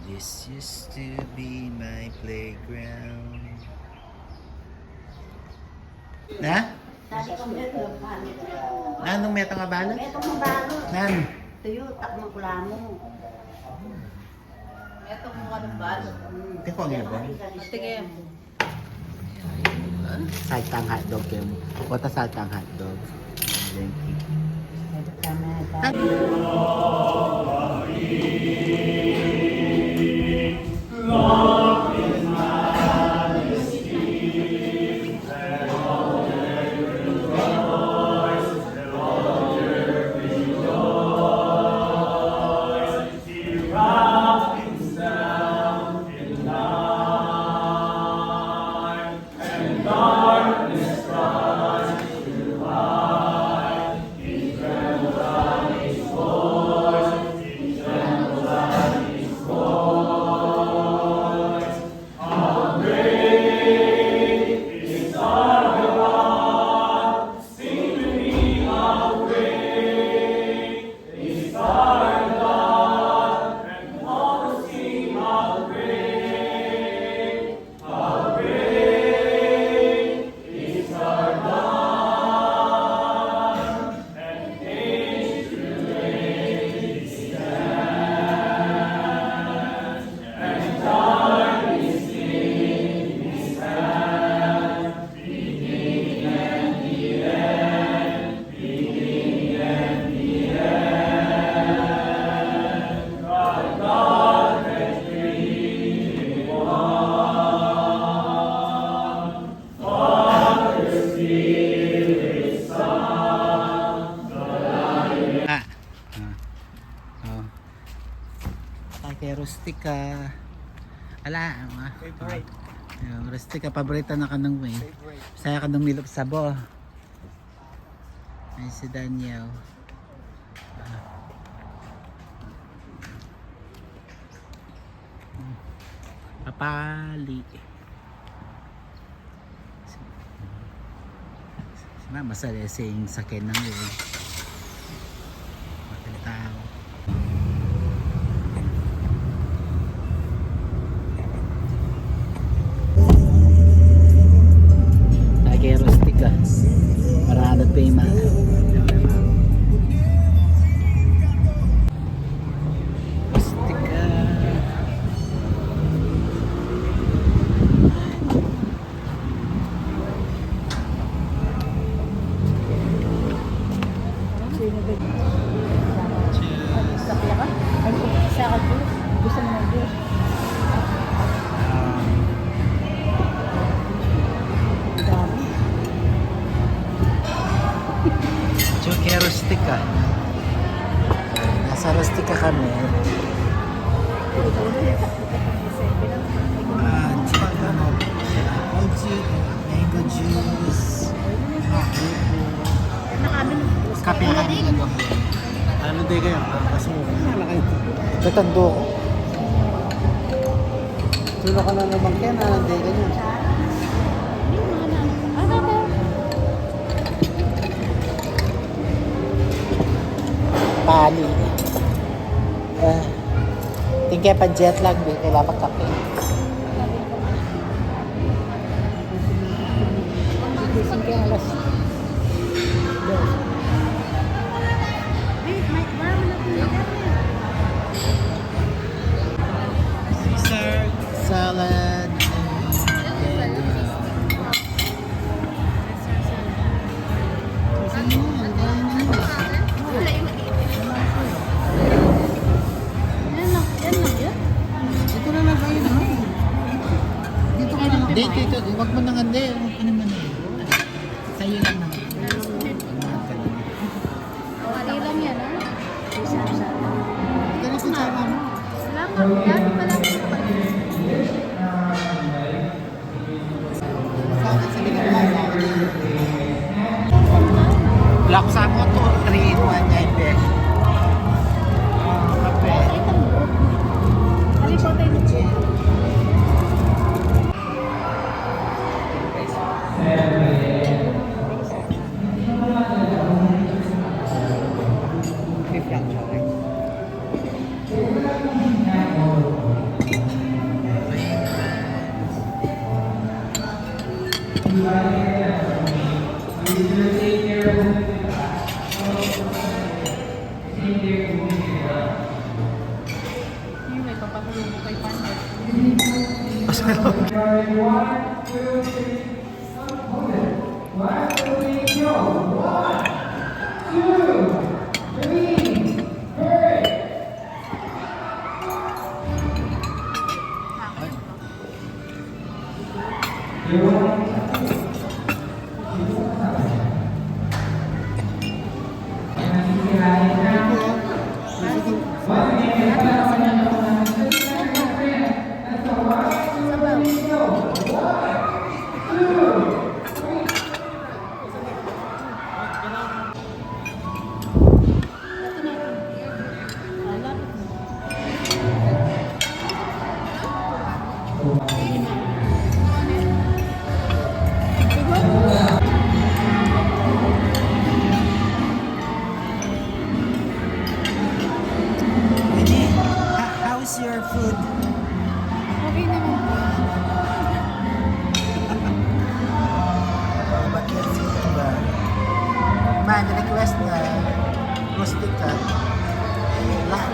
This used to be my playground. Na? Tadi ko meron Anong metong abalo? Metong mabalo. Nan? Tuyo, takmang kulamo. Etong mga balo. Teko ang ibon. Tingin. Saltang hotdog kayo. Pupunta saltang hotdog. Thank you. Kay Rustica. Ala, favorite. Rustica, paborito na ka nung may. Saya ka nung milop sabo. Ay si Daniel. Papali. Mama sa lesing sakin ng uwi. Tao. Kay Rustica para ano payment. Rustica. Gusto mo ng juice? Kay Rustica. Nasa Rustica kami. Mango juice. Kape na kami nagabi. Ano din kayo? Kaso Tatando ko. tulo ka na naman kaya nanday ka niya. Pali. Tingkaya pa jet lag, di kailangan magkape. Gising ka alas. Caesar salad. Ito na lang kayo na. Dito ka na lang. Dito. Huwag mo nang ande. Ano man eh. Sa'yo lang naman. Wali lang yan, ha? Dali sa tsaka mo. Salamat. Yan pala. Bakit sa ligawan? Black Samo to 3 in 1 yan eh. Kape. Ano po tayo nito? Beef lang siya. Winnie, how's your food? Okay naman po. Ba't yan si ba? Man, request na rustic ka. Lahat.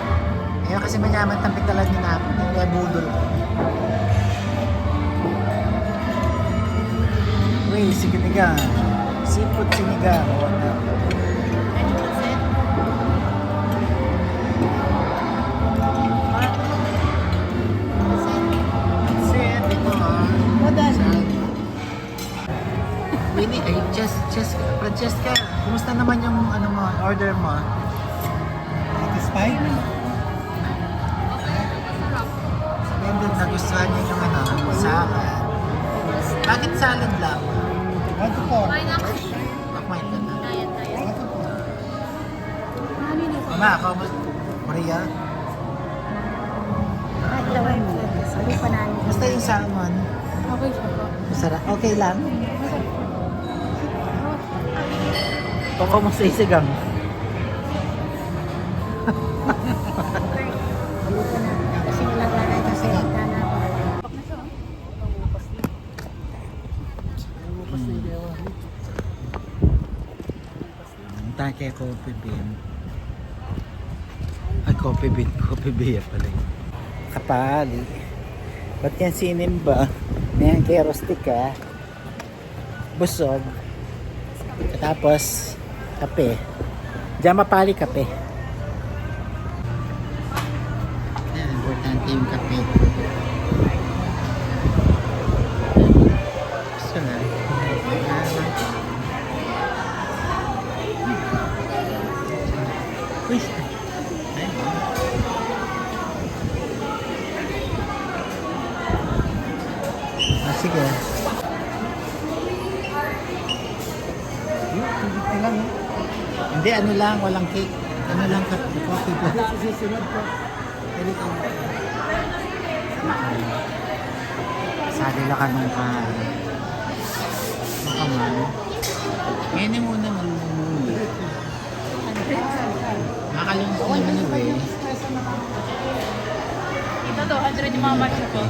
Ngayon kasi mayaman tampik talaga ni Napo. Kaya budol ko. Uy, sinigang. Seafood sinigang. That's it. Ito Winnie, ay, Francesca, kumusta naman yung ano mo, order mo? Satisfied? Sabihin din, nagustuhan niya yung ano, salad. Bakit salad lang? One to four. Kumain ako. Kumain ka na. Diet. Mama, ako mo, Maria, Ay, laway mo. Sabi pa namin. kumusta yung salmon? Okay siya po. Masarap. Okay lang? Pako mo sa isigang. Dito na. Kasi wala ka na sa salita na. Tayo kay Coffee Bean. Ay, Coffee Bean. Coffee Bean pala yun. Kapali. Ba't yan sinimba? Ngayon kay Rustica. Busog. Tapos, kape. Diyan mapali kape. Yan, importante yung kape. Gusto na. Uy! Ayun. Sige. Hindi, ano lang, walang cake. Ano lang, coffee ba? Susunod po. Sabi lang ka nung ka. Baka man. Ngayon muna mamumuli. Nakalimutan naman yun eh. Ito to, 100 yung mga matcha po.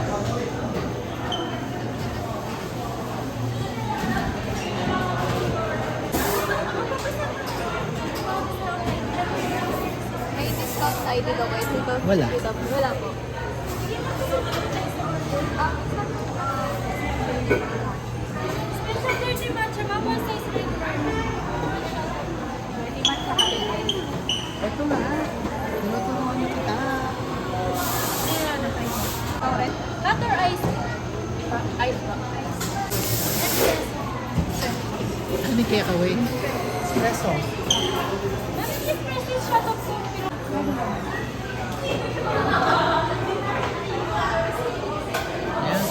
May discount ID daw kayo dito? Wala. Wala po. Special 30 matcha, ma'am. One size regular. 30 matcha ka rin. Ito na. Tinutulungan niyo kita. Okay. Hot or ice? Ice ba? Ano yung takeaway? Espresso. Bakit espresso yung shot of coffee? Yan.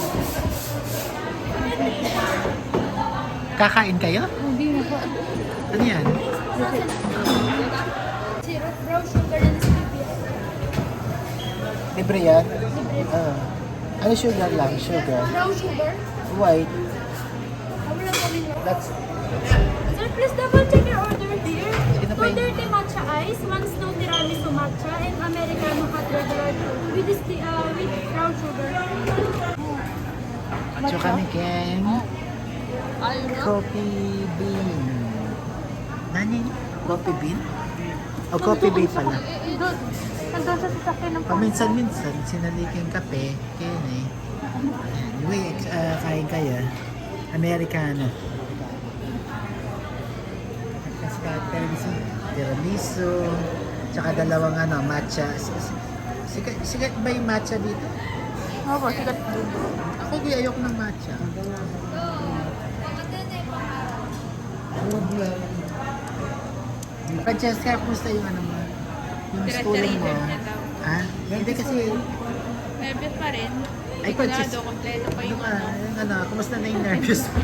Kakain kayo? Hindi na po. Ano yan? Syrup, brown sugar, and stevia. Libre yan? Ano sugar lang? Sugar. Brown sugar? White. Wala kami. That's... Sir, please double check your order here. Sige na pa 2 dirty matcha ice, 1 snow tiramisu matcha, and Americano hot regular with brown sugar. So kami Ken. Coffee bean. Nani? Coffee bean? O coffee bean pala. Nandun sa sasakyan ng Paminsan-minsan, sinaliking kape. Ken eh. Anyway, kain kayo. Americano. Kasi kahit tiramisu, tsaka dalawang matcha. Sikat ba yung matcha dito? Opo, sikat dito. Ako ayoko ng matcha. Francesca, kumusta yung mo? Yung schooling mo? Ha? Hindi kasi... Nervous pa rin. Ay, Francesca. kompleto pa Yung kumusta na yung nervous mo?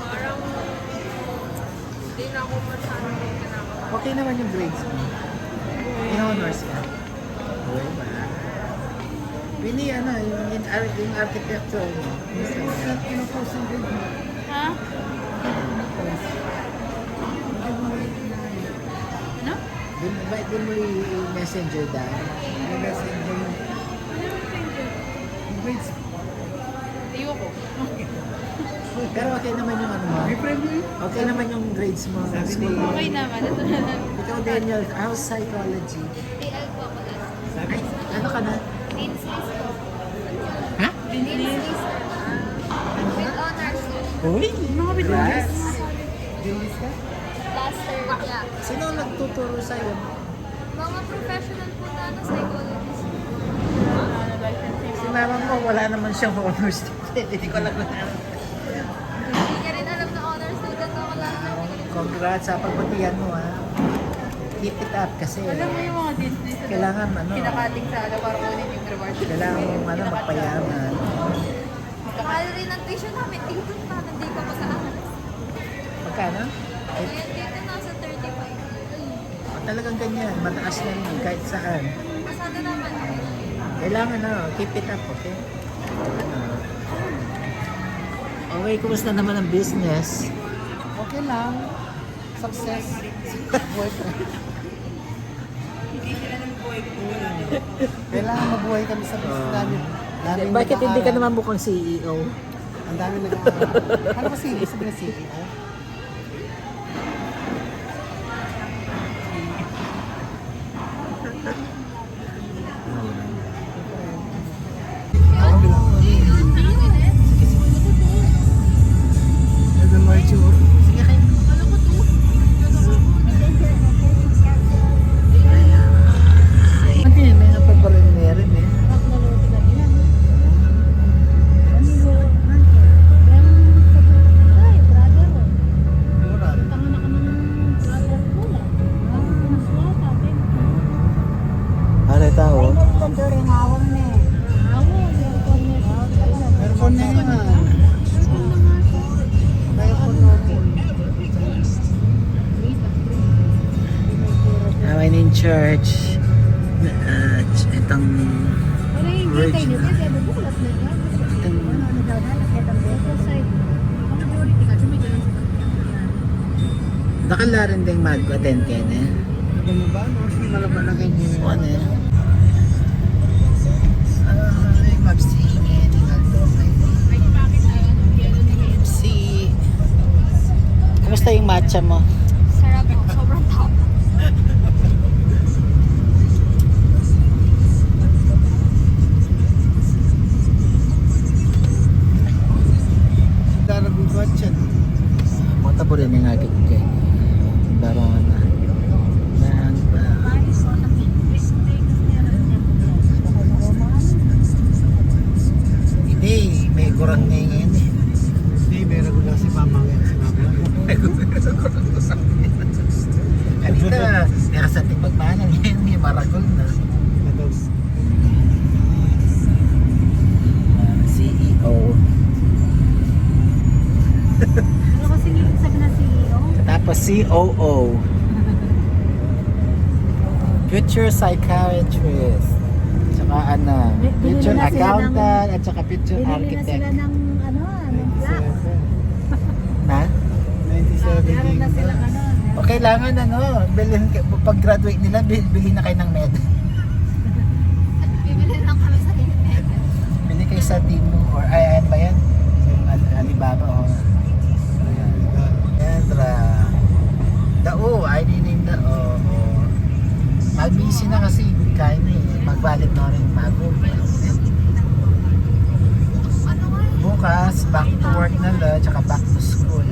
Parang hindi na ako masyadong kinakabahan. Okay naman yung grades mo. In honors ka. Okay ba? Winnie, yung architecture mo. Kumusta na? Ha? Ano? Di mo i-messenger dahil. I-messenger mo. Yung grades mo. Ayoko. Pero okay naman yung mo. Okay naman yung grades mo. Sa school mo. Okay naman. Ito na lang. Ikaw, Daniel, how's psychology? AI po ako last. Ay, ano ka na? Dean's list po. Ha? Dean's list. With honors. Uy! Congrats! Last year, yeah. Sino ang nagtuturo sa'yo? Mga professional po na psychologist. Si mama mo, wala naman siyang honors. Hindi ko lang Hindi niya rin alam na honor student ako lang na. Congrats sa pagbutihan mo, ha? Keep it up kasi Alam mo yung mga dentist na kailangan, kinakating sa para kunin yung reward. kailangan mo, magpayaman. Mahal rin ang tuition namin. Dito pa, nandito ko sa honors. Magkano? Ngayon dito nasa 35. Talagang ganyan, mataas na rin kahit saan. Masada naman. Kailangan keep it up, okay? Okay, kumusta naman ang business? Okay lang. Success. Boyfriend. Kailangan mabuhay kami sa business namin. Daming Bakit hindi ka nag-aaral. naman mukhang CEO? Ang dami nag-aaral. Ano ba sige? Sabi na CEO? Ito mo yung Sige kayo. Hindi, may napaparin meron eh. Ano tao? Meron na yun ah. Meron na yun. I'm in church. Itong virgin. Nakala rin din mag-attend ka na. Ano ba? Ano malaman na ganyan? Ano eh? Ay, mag-singin. Kumusta yung matcha mo? Sarap po. Sobrang top. Darabing kotse. Mata po rin yung agad kayo. Barongan na. Nahan pa. Hindi, may kurang na ngayon eh. Hindi, meron ko lang si Mama ngayon. Si Mama Kanina, nakasating magmahal. Ngayon, may maragol na. Ito. CEO. Ano kasi sabi na CEO? Tapos COO. Future psychiatrist. Tsaka future Binili na sila accountant at saka future Binili na architect. sila ng ng flat. 97. Na? 97 Meron na din. sila O kailangan bilhin, pag-graduate nila, bili na kayo ng med. Bibili lang kami sa internet. Bili kayo sa Timo or ayan ba yan? Yung Alibaba o Edra. Dao, I need dao. Mag-busy na kasi, kaya na eh. Mag-valid na rin bago. bukas, back to work na la, tsaka back to school.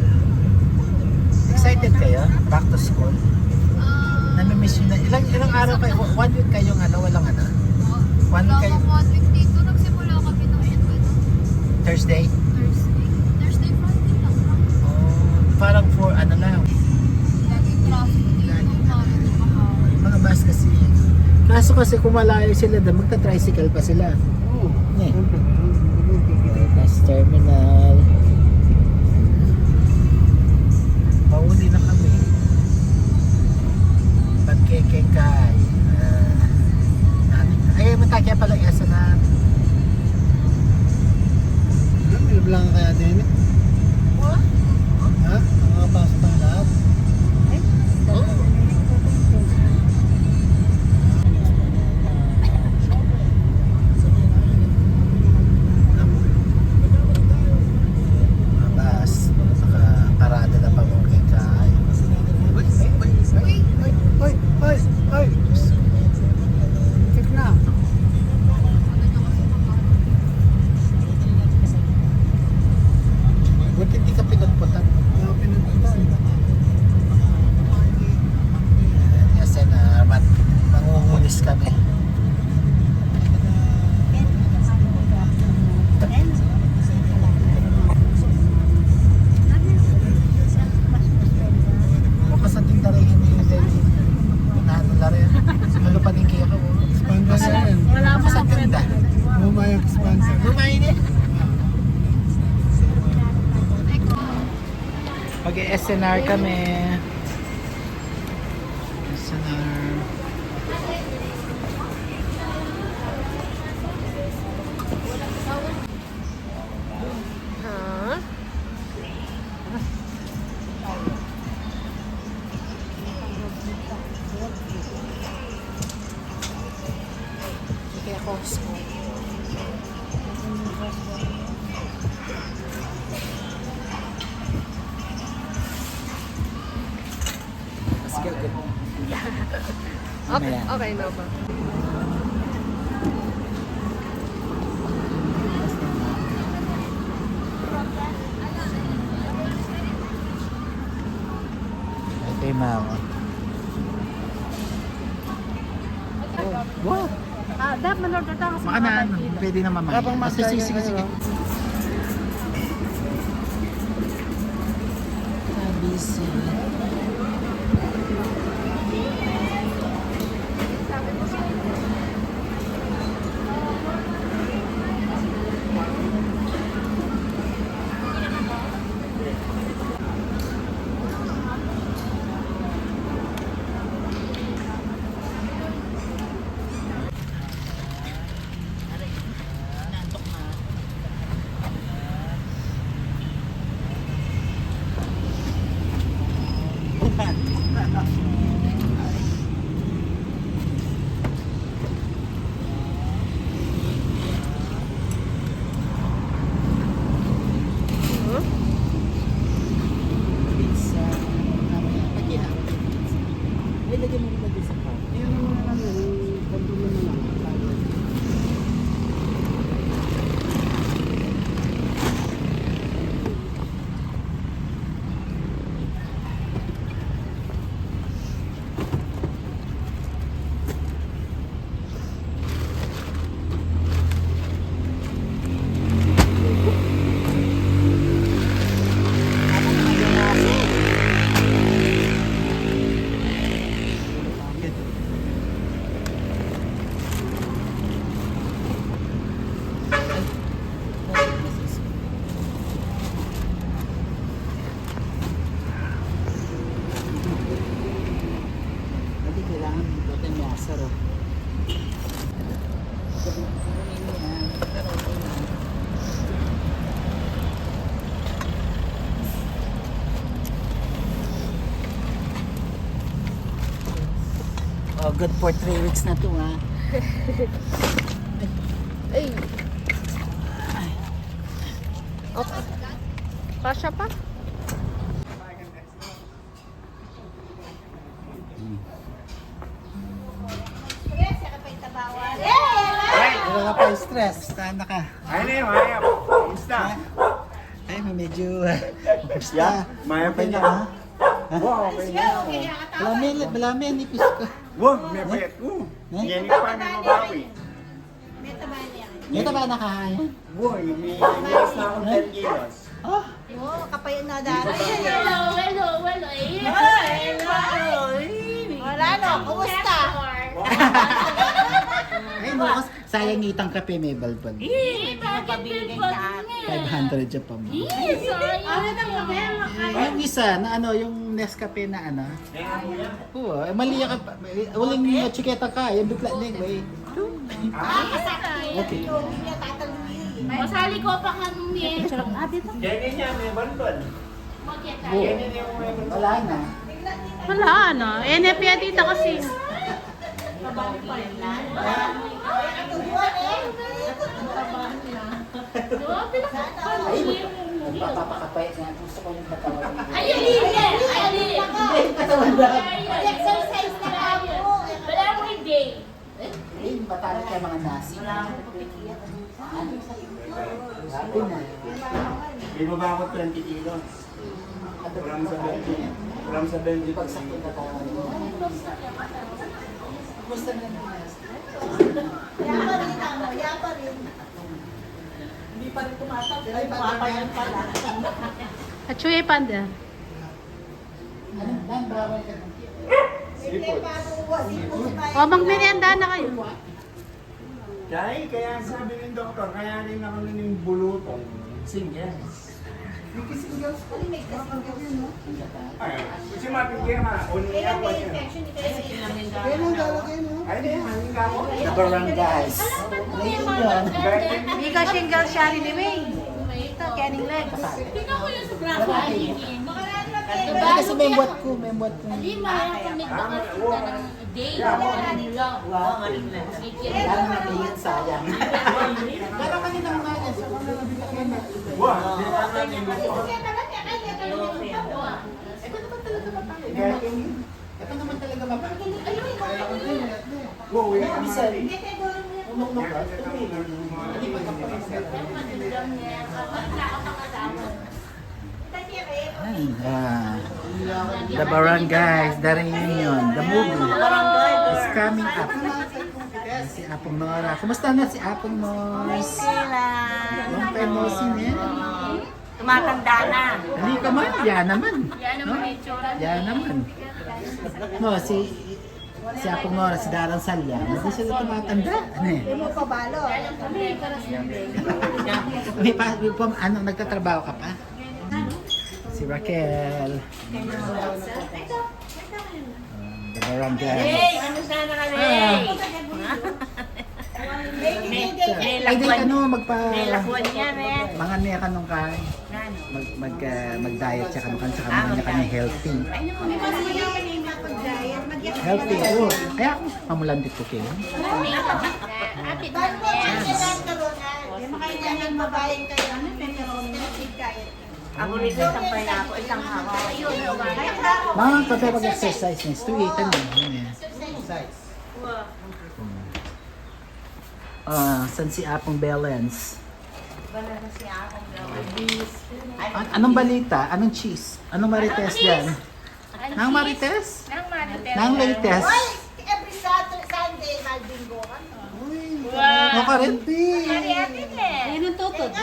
Excited kayo? Back to school? Namimiss nyo na. Ilang araw kayo? 1 week kayong walang 1 week kayo? 1 week dito, nagsimula kami ng Thursday? Thursday, Friday lang. Parang for lang. Laging traffic dito. Mga bus kasi. Kaso kasi kung malayo sila doon, magta-tricycle pa sila. Oo. Eh. Siyempre. Bus terminal. Pauli na kami. Pagkekekay. Ay, matakya pala isa na. May lang kaya din eh. Ha? Nakakapasok ang lahat. Bus. Saka parada na pamukekay. Ay! Check na. Buti hindi ka pinagputan. Pinagpuntan. Kasi na mangungulis kami. Bukas ang tinda rin hindi pinahalo na rin. Malo pa din kaya ko. Sponsor na rin. Bukas ang tinda. Bumayang sponsor. Lumayin eh. Mag-SNR kami. SNR. Kaya Costco. Okay, okay na ba? Ito yung mama. Wow! Dapat manorder tayo kasi Baka na, pwede na mamaya. Habang Sige, sige, sige, sige. Busy. Ilagay mo muna din sa car. Yan naman lang yung control na lang. Hindi kailangan dito tayo may asar. Oh, good for 3 weeks na to ha. Ay. Okay. Kasha pa? Wala ka pa stress. Basta na ka. Ayun na yun, ayun. Kumusta? Ay, medyo... Yeah, maya pa niya. ha? Wow, okay na. Malami, nipis ko. Wow, may payat ko. Yan yung pa may mabawi. Ito ba nakahain? Boy, may gas na akong 10 kilos. Oh, Wala no, kumusta? ay no, sayang itang kape may balbal. Pabili sa akin. 500 siya pa mo. Yung isa na ano, yung Nescafe na ano. Oo, mali ka pa. Uling chiketa ka, yung bigla din, wey. Okay. Masali ko pa ka nung niya. Ganyan niya, may balbal. Oo. Wala na. Wala na. NFA dito kasi. Papapakapay nga. Gusto ko yung katawan. Exercise na ako. Wala mo hindi. Eh, matalo kayo mga nasi. Grabe na. May baba ako 20 kilos. From sa 20. From sa 20 to Pagsak yung katawan mo. Gusto na ng nasi. Yapa rin. Hindi pa rin tumatap. Papayan pala. At Chuy Panda. Ano? Nan, bawal ka ng sipot. O, magmerienda na kayo. Kaya sabi ng doktor, kaya rin ako ng bulutong. singles. Ay, kasi mapigyan ka. Unin ako niya. Kaya nang lalagay mo. Ay, di, haling ka mo. The barangays. Ayun yun. Hindi ka single siya rin ni May. Ito, Kenning Legs. Tingnan ko yung sa braso. Ay, kasi may buwat ko. Lima, commit ka kasi ng day. Ano lang. Lalo na ngayon, sayang. Pero kanina mga yan, sa mga nabigyan na. Wow, di ba namin gusto? Ito naman talaga mapakit. Wow, wait a Minsan, minute. umuknok ka. The Barangays, the reunion, the movie is coming up. Si Apong Nora. Kumusta na si Apong Nors? Long time no see eh. Tumatanda na. Hindi ka man, yan naman. Yan No? naman yung tsura. Yan naman. No, si Apong Nora, si Darang Salya, hindi sila tumatanda. Ano eh? Hindi mo pabalo. Ano, nagtatrabaho ka pa? Si Raquel. The Barangay. Ano sana ka Ay, di ano, Lakuan niya, men. mga niya ka nung kain. Mag-diet siya ka nung kain, saka mga niya ka ng healthy. Healthy, oo. Kaya ako, mamulan dito kayo. Happy Ako rito isang pineapple, isang hawa. Mga kapag mag-exercise niya, to eat ano. San si Apong Balance? Anong balita? Anong cheese? Anong marites dyan? Nang marites? Nang latest? Every Sunday, malbingo ka. Ano ka rin? Ayun ang tutod.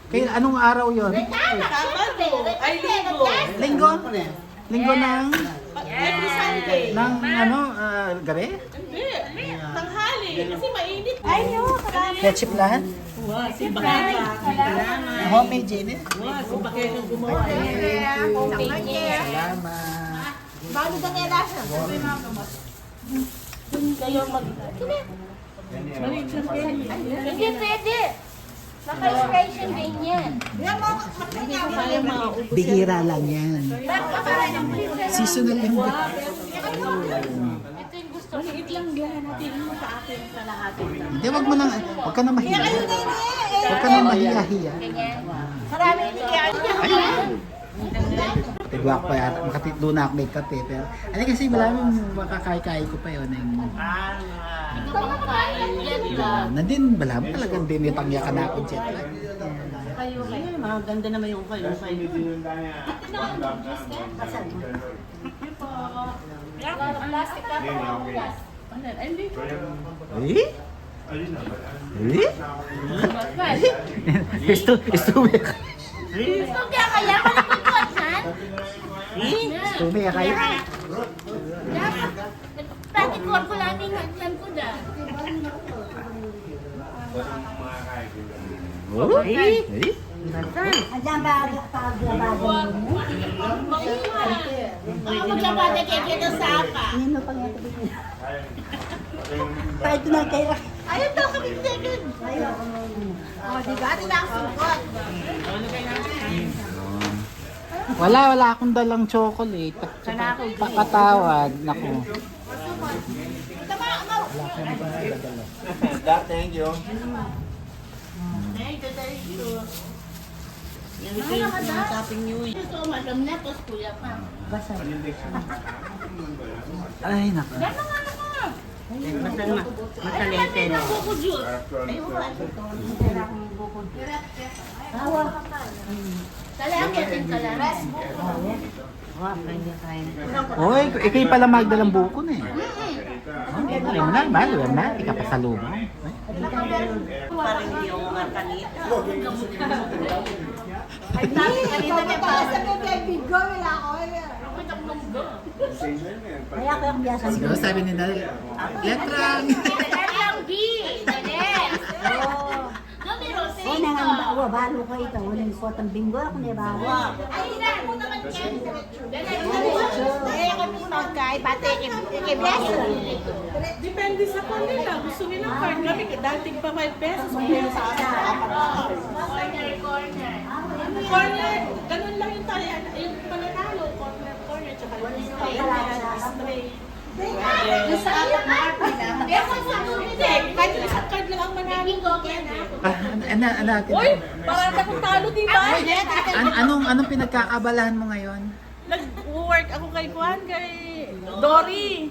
Kaya anong araw yon? Ay, linggo. Linggo? Linggo ng... Every Sunday. ng ano, gabi? Tanghali. Kasi mainit. Ay, no. Ketchup lahat? Homemade Janet? Salamat. Bago ka nila siya. Hindi pwede. Naka-expression din yan. Bihira lang yan. Seasonal lang ba? Ito yung gusto ko. Hindi, wag ka na mahiya. Wag ka na mahiya-hiya. Marami hindi kaya. Tigwa ko pa yata, makatitlo na ako may kape. Pero, ano kasi malamang makakay-kay ko pa yun. Ito kumakain yan lang. Nandin, malamang talagang dinitangya ka na ako jet lag. Ay, maganda naman yung kayo. Hindi din yung daya. Plastic ka Hindi, okay. Eh? Ayun na ba? Istubi Kaya kaya malipot-potan? Istubi ka kayo. Pati ko lang yung hagyan ko na. Mga kaibigan. Oh? Eh? Andiyan ba paglabagan mo? Ako maglabada kay Kito Sapa. Nino pang ito bigyan. Kahit na kayo. Ayun daw kami second. O, diba? Ito na ang sukot. Wala akong dalang chocolate. Pakatawad. Naku. Dad, thank you. Yan ito yung sinasaping nyo eh. Gusto ko madam na, tapos kuya pa. Ay, naku. Masalete na. Kukujut. Kalangit yung kalangit. Oy, ikay pala magdalang buko na eh. Alam mo na, mahal na. Ika pa sa lumo. Parang yung kanita. Kanina niya pa. Sabi kay Bigo, wala ako. Kaya ko yung biyasan. Siguro sabi ni Nal, letrang. Kalangit B. Dalit. Numero 6. O, nangangawa, balo ko ito. Walang suot ang bingo, ako na balo. Ay, na. Mo naman yan. Kaya kami magkay, pati ikibeso. Depende sa kanila. Gusto nilang card. Kami dating pa 5 pesos. Kaya sa akin. Corner. Corner. Ganun lang yung tayo. Yung pananalo. Corner. Tsaka straight. Yung sa akin na Pero kung sa Hindi. Kahit yung isang card lang ang manalo. Bingo kaya na. Natin. Uy! Parang akong talo, diba? Anong pinagkakabalahan mo ngayon? Nag-work ako kay Juan, kay Dory.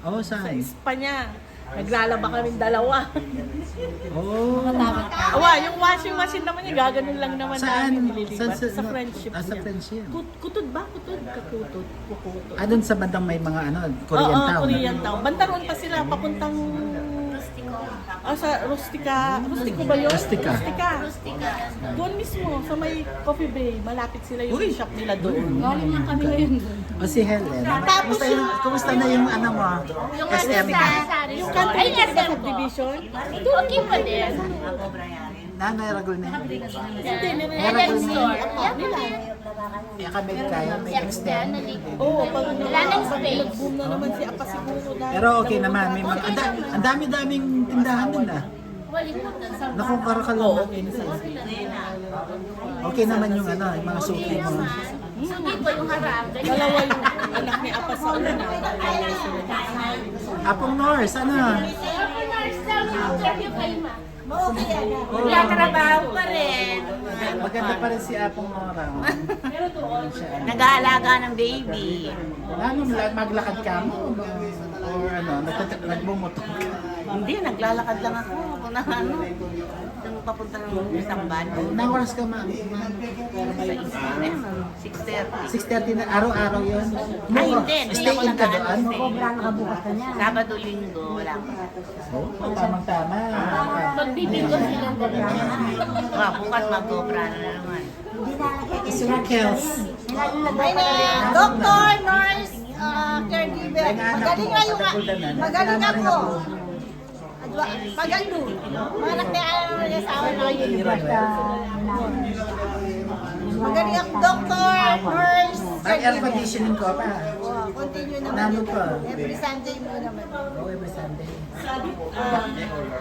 Oh, Sa saan? Espanya. Naglalaba kami dalawa. Oh. Awa, yung washing machine naman niya, gaganon lang naman Saan? namin nililibat. Sa no, friendship sa niya. friendship. Kutod ba? Kutod? Kakutod. Kukutod. Doon sa bandang may mga Korean Oo, town. Korean town. Bantaron pa sila, papuntang... sa Rustica. Rustico ba yun? Rustica. Rustica. Doon mismo, sa may Coffee Bay. Malapit sila yung shop nila doon. Galing lang kami ngayon. O si Helen. Tapos Kumusta na yung ano mo? SM na? Yung country Ay, sa SM. subdivision. Okay pa din. Nanay Ragul na yun. Hindi, Eden store. nila. Kami kaya may extend. Oo, pag Wala nang space. nag-boom na naman si Apa siguro dahil. Pero okay naman. May mga, ang dami-daming tindahan din ah. Walimutan sa Naku, para ka lang. Okay naman yung yung mga suki mo. Sugi po yung harap. Dalawa yung anak ni Apa sa una. Apong Norse, ano? Ako nurse daw yung interview kay Ma. Nagtrabaho pa rin. Maganda pa rin si Apong Nora. Nag-aalaga ng baby. Ano, maglakad ka mo? Or nagmumotor ka? Hindi, naglalakad lang ako. Kung na nung papunta ng isang ban. Nang oras ka ma'am? Sa isa na yun, 6:30. 6:30 na, araw-araw yun? Ay, hindi. Stay in ka doon? Kobra na kabukas ka niya. Sabado, Linggo, wala pa. Oh, tamang-tama. Magbibigos silang dalawa. Bukas mag-obra na naman. Hindi na nakikita. Circles. Nilalagay pa na. Doctor, nurse, caregiver. Magaling na yung magaling ako. Magando. Manak na naman yung asawa na yun. Magaling ako, doctor, nurse, Ang air conditioning ko pa. Continue naman Nalo yun. pa. Every Sunday mo naman. Oh, every Sunday.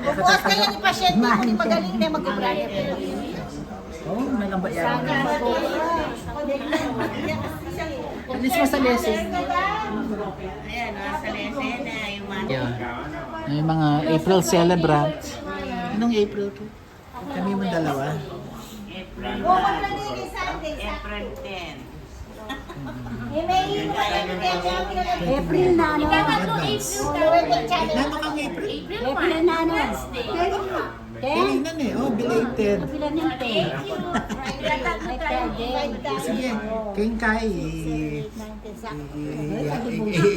Bukas kaya ni pasyente, kung di magaling na mag-obra. Oh, may lamba yan. Alis mo sa lesson. Ayan, nasa lesena, yung mga... Yeah. May mga April celebrants. Anong April to? Kami mo dalawa. April Bukas lang yun yung Sunday. April 10. April na ano. Dapat nung April ka. Nano kang April na ano? Kainan eh. Oh, belated. April na yung 10. Sige, king kai.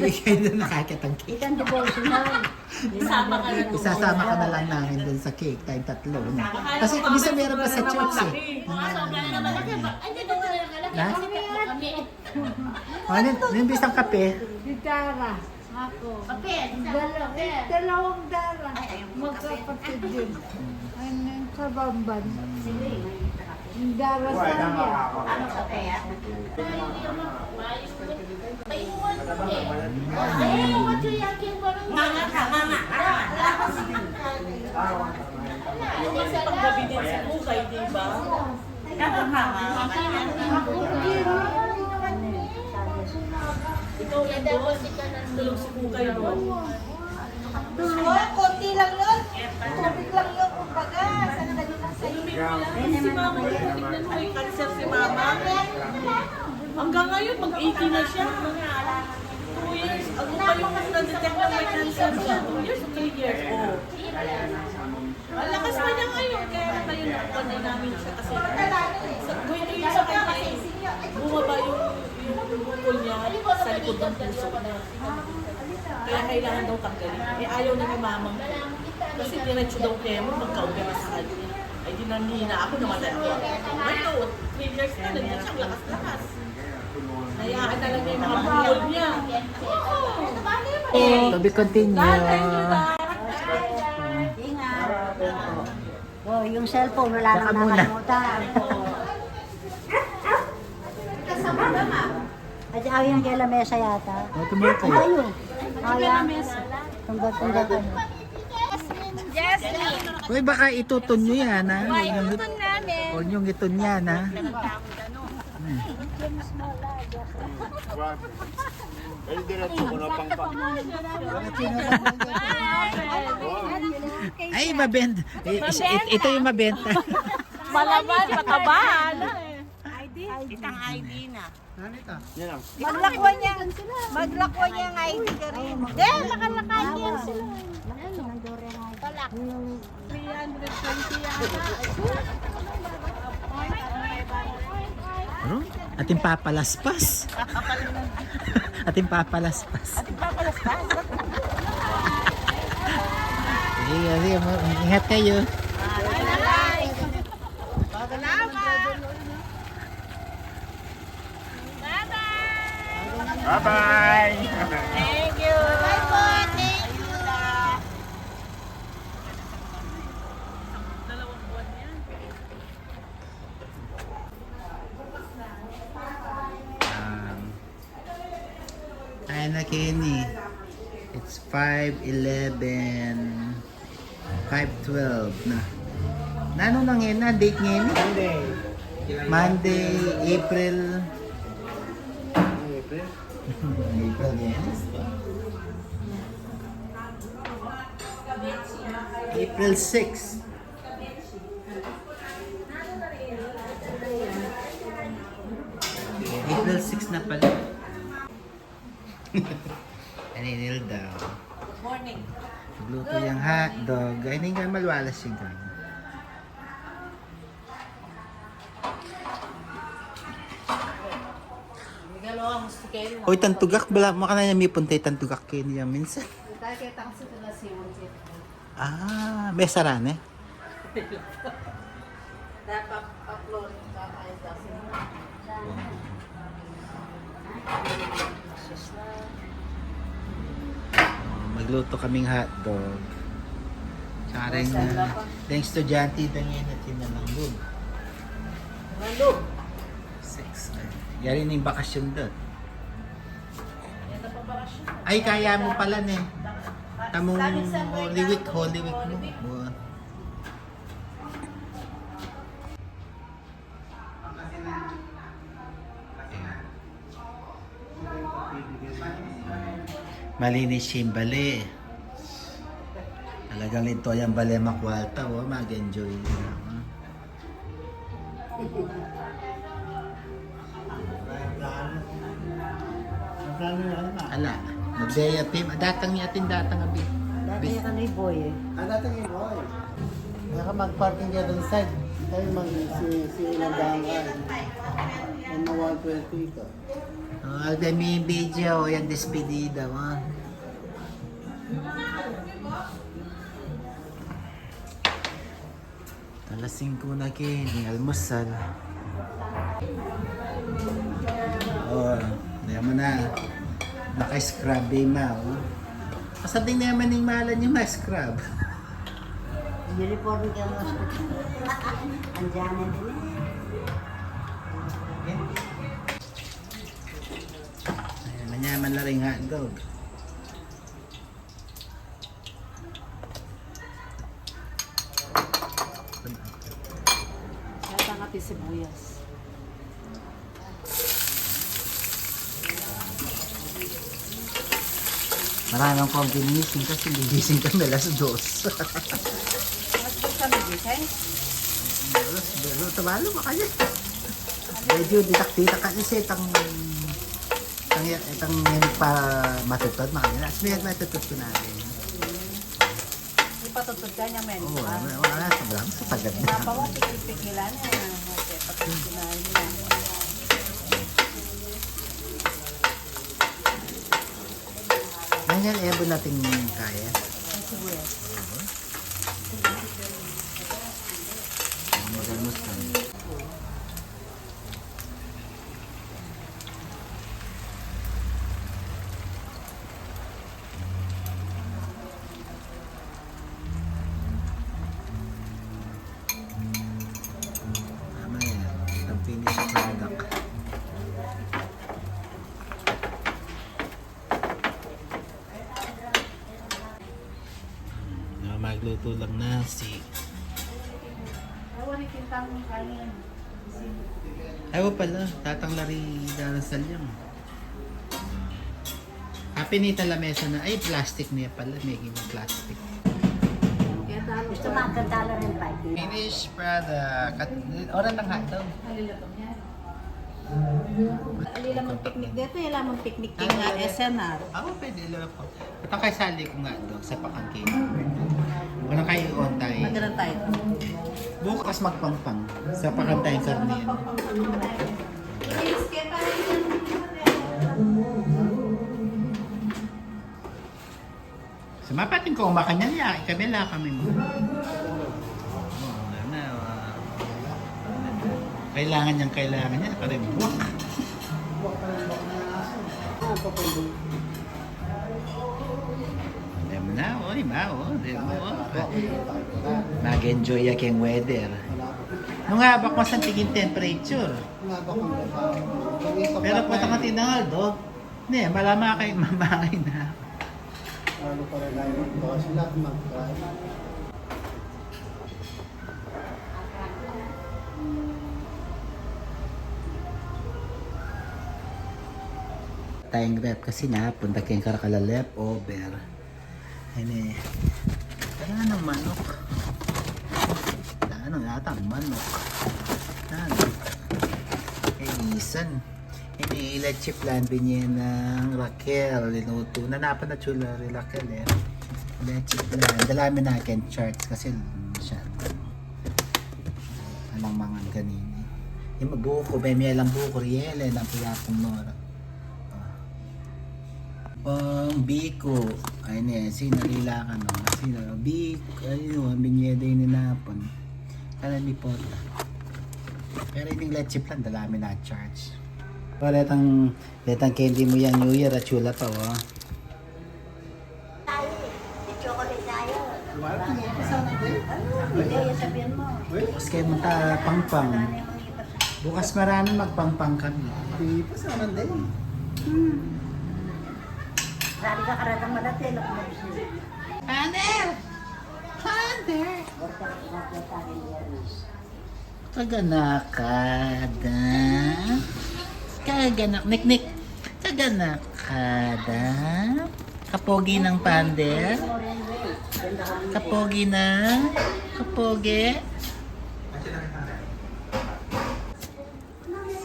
Ikaw na nakakitang cake. Itang devotional. Isasama ka na lang namin dun sa cake, tayong tatlo. No? Kasi minsan meron pa sa church eh. Na? Ano yung bisang kape? Gitara. Ako. Dalawang dara. Magkapatid din. Ano yung kabamban? Yung dara sa niya. Kasi paggabi din si Bukay, di ba? Ikaw yan doon. Tulog si Bukay doon. Konti lang yun. Tubig lang yun. Kumbaga, sandali lang sa'yo. Si Mama, tignan mo yung cancer si Mama. Hanggang ngayon, mag-80 na siya. 2 years. Ako pa yung na-detect na may cancer siya. 2 years o 3 years? Oo. Ang lakas pa niya ngayon. Kaya tayo nakukuha namin siya kasi tuwing sa kanya, bumaba yung bukol niya sa likod ng puso niya. Kaya kailangan daw tanggalin. Eh ayaw na ni Mamang. Kasi diretso daw kemo, magka-opera sa kanya. Ay di nanghina ako, namatay ako. Ngayon, 3 years na, nandiyan siyang lakas-lakas. Nayaan na lang niya yung mga bukol niya. To be continued. Oh, yung cellphone, wala Baka nang muna. nakalimutan. At ayaw yung kay lamesa yata. Oh, tumuloy kayo. Ayaw. Ayaw. Tunggal ka nyo. Uy, baka ituton nyo yan, ha? Huwag nyo iton yan, ha? Ay, diretso ko na pang pa. Ay, mabenta. Ito yung mabenta. Malaman, patabahan. Itang ID na. Ano ito? Yan lang. Maglakwa niya ang ID ka rin. Hindi, nakalakay niya sila. Talak. 320 yata. Ano? Ating papalaspas. Ating papalaspas. Sige, ingat kayo. Bye-bye! Thank you. Bye po. Thank you. Ay na Kenny. It's 5:11. 5:12 na. Nano na ngayon na? Date ngayon? Monday, April. April ngayon? April 6. April 6 na pala. Aninil daw. Morning. Nagluto yung hotdog. Ay, hindi nga malwalas yung gano'n. Uy, tantugak. Bala mo ka na niya may puntay tantugak kayo niya minsan. Ah, may sarane. Magluto kaming hotdog. Tsaka rin dahil estudyante dahil na tinalanggol. 6. Yari na yung bakasyon doon. Ay, kaya mo pala ne. Tamong Holy Week mo. Malinis yung bali. Talagang ito yung bali makwalta. Oh, mag-enjoy. Ala, magdaya pim. Datang niya atin datang abi. Kaya ka ni boy eh. Natin yung boy. Baka mag-parking ka dun side. Tayo mag-silang ka. Ano 120 ka. Oh, dami yung video. Yan, despedida mo. Alas 5 na kini, almusal. Oh, diyan mo na. Naka-scrub eh, ma. Oh. Kasating naman yung malan yung ma-scrub. Uniform ka mo sa Andiyan na din Ayan, manyaman na rin hotdog. Kaya tangati sibuyas. Maraming kong ginising kasi gigising kami alas 2. Pero tabalo ba kanya? Medyo ditak-ditak kasi siya itang pa matutod makanya. As may matutod ko natin. Ipatutod ka niya men. Oo, wala sobrang sa tagad na. Napawa, pikilan niya. Patutod na niya. Ganyan, ebo natin kaya. Sibuyas. Mag-almos kami. Tama yan. Ang finished product. Magluto lang nasi. Ayaw pala, tatang lari darasal yan. Pinita lamesa na, ay plastic niya pala, may ginang plastic. Gusto magkantala ng pati. Finished product. Oran ng hotdog. Alila mong picnic dito, ila mong picnic king nga SNR. Oo, pwede. Alam ko. Ito kay sali ko nga dog sa pakangkin. Wala kayo on tayo. Magkaroon tayo. Bukas magpangpang sa pakantay karne. Sa mapating ko umakanyan niya, ikabila kami mo. Kailangan niya, kaya buwak. Alam mo na, oy, mag-enjoy yung weather. Nung habak mo sa tingin temperature. Pero kung ito ka tinangal, do, hindi, malama kayo mamangay na. Ano pa rin tayo ito? Sila mag-try. Tayong rep kasi na, punta kayong karakala leftover. Ini, kaya ng manok. Ano yata ang manok. Ano? Isan. Ini leche plan binye ng Raquel. Linuto. Nanapan na chula rin Raquel eh. Leche plan. Dalami na akin charts kasi siya. Anong mga ganini. Yung buko, may lang buko. Riele ng piyakong nora. Pang biko. Ay ne, sinarila ka no. Biko. Ayun, binyeda yung ninapon. Kala ni Pota. Pero yung leche plan, dalami na charge. So, letang candy mo yan New Year at chula pa, oh. Chocolate tayo. Hindi, sabihin mo. Bukas kayo mata pangpang. Bukas marami magpangpang kami. Di pa sa Monday. Sabi ka karatang malati. Pander! Kaganakada. Nik. Kaganakada. Kapogi ng pander. Kapogi.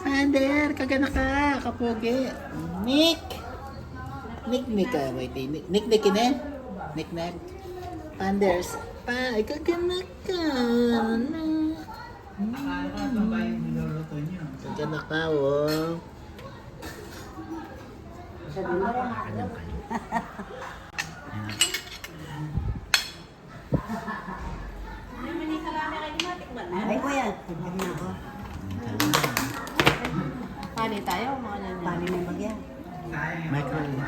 Pander, kaganaka. Kapogi. Nik ka. Wait, nik ini. Nik. Panders. Pa, ikaw ganak ka. Akala ko na ba yung niluluto niyo? Ganak ka, oh. Ay, kuya, tignan na ako. Pali tayo, mga ganyan. Bali na bagyan. Microwave.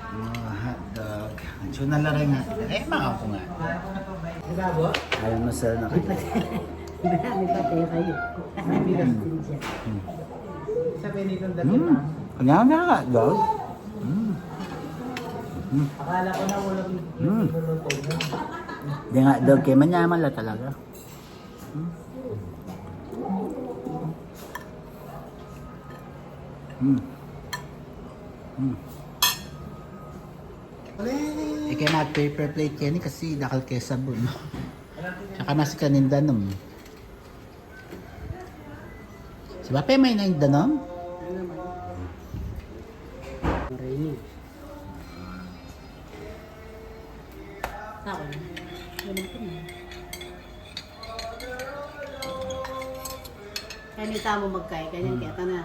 Oh, hotdog. So, nalaro nga. Eh, mga ko nga. Ayaw mo sir nakita. Marami pa tayo kayo. Sabi nito dati pa. Kanya nga hotdog. Akala ko na walang niluluto niyo. Di nga dog kay manyaman la talaga. Ikaw na paper plate kaya ni kasi dakal kay sabon. Tsaka mas kanindanom. Si Bape may naindanom? Ako na. Ganun ko na. Kanita mo magkay, ganyan kaya na.